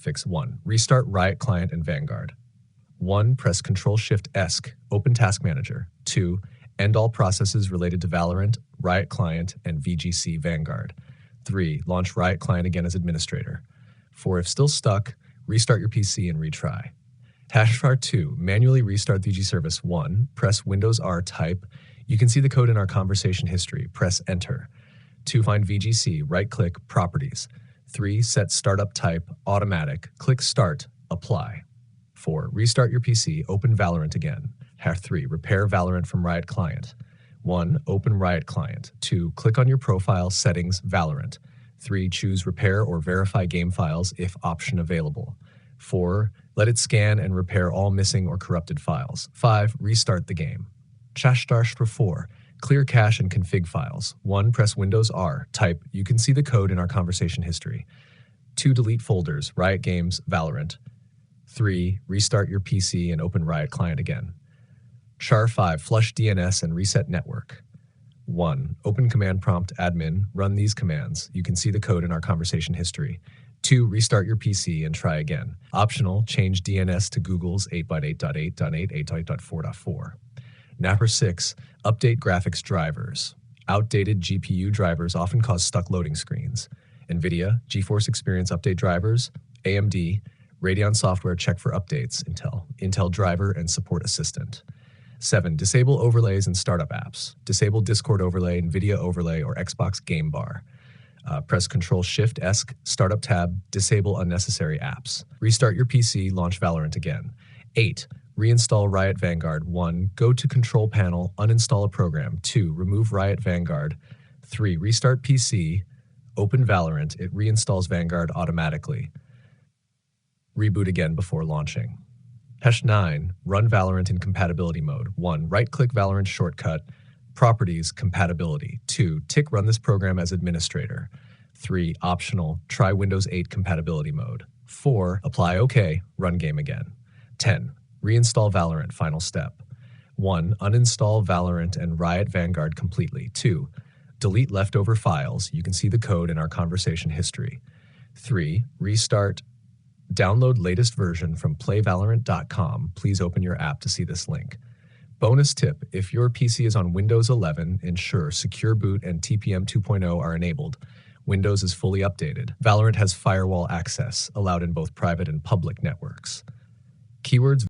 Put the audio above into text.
Fix 1. Restart Riot Client and Vanguard. 1. Press Ctrl-Shift-ESC, open Task Manager. 2. End all processes related to Valorant, Riot Client, and VGC Vanguard. 3. Launch Riot Client again as administrator. 4. If still stuck, restart your PC and retry. Hashvar 2. Manually restart VG service. 1. Press Windows R, type. You can see the code in our conversation history. Press Enter. 2. Find VGC, right-click, Properties. 3. Set Startup Type, Automatic. Click Start, Apply. 4. Restart your PC, open Valorant again. 3. Repair Valorant from Riot Client. 1. Open Riot Client. 2. Click on your profile, Settings, Valorant. 3. Choose Repair or Verify Game Files if option available. 4. Let it scan and repair all missing or corrupted files. 5. Restart the game. Chashtarshtra 4. Clear cache and config files. 1. Press Windows R, type. You can see the code in our conversation history. 2. Delete folders, Riot Games, Valorant. 3. Restart your PC and open Riot Client again. Char 5. Flush DNS and reset network. 1. Open command prompt admin, run these commands. You can see the code in our conversation history. 2. Restart your PC and try again. Optional, change DNS to Google's 8x8.8.8.8.4.4. Napper 6. Update graphics drivers. Outdated GPU drivers often cause stuck loading screens. NVIDIA, GeForce Experience update drivers. AMD, Radeon software check for updates. Intel driver and support assistant. 7. Disable overlays and startup apps. Disable Discord overlay, NVIDIA overlay, or Xbox Game Bar. Press Ctrl-Shift-ESC, Startup tab, disable unnecessary apps. Restart your PC, launch Valorant again. 8. Reinstall Riot Vanguard. 1. Go to Control Panel, uninstall a program. 2. Remove Riot Vanguard. 3. Restart PC, open Valorant. It reinstalls Vanguard automatically. Reboot again before launching. 9. Run Valorant in compatibility mode. 1. Right-click Valorant shortcut. Properties, compatibility. 2. Tick run this program as administrator. 3. Optional, try Windows 8 compatibility mode. 4. Apply OK, run game again. 10. Reinstall Valorant, final step. 1. Uninstall Valorant and Riot Vanguard completely. 2. Delete leftover files. You can see the code in our conversation history. 3. Restart. Download latest version from playvalorant.com. Please open your app to see this link. Bonus tip, if your PC is on Windows 11, ensure Secure Boot and TPM 2.0 are enabled. Windows is fully updated. Valorant has firewall access, allowed in both private and public networks. Keywords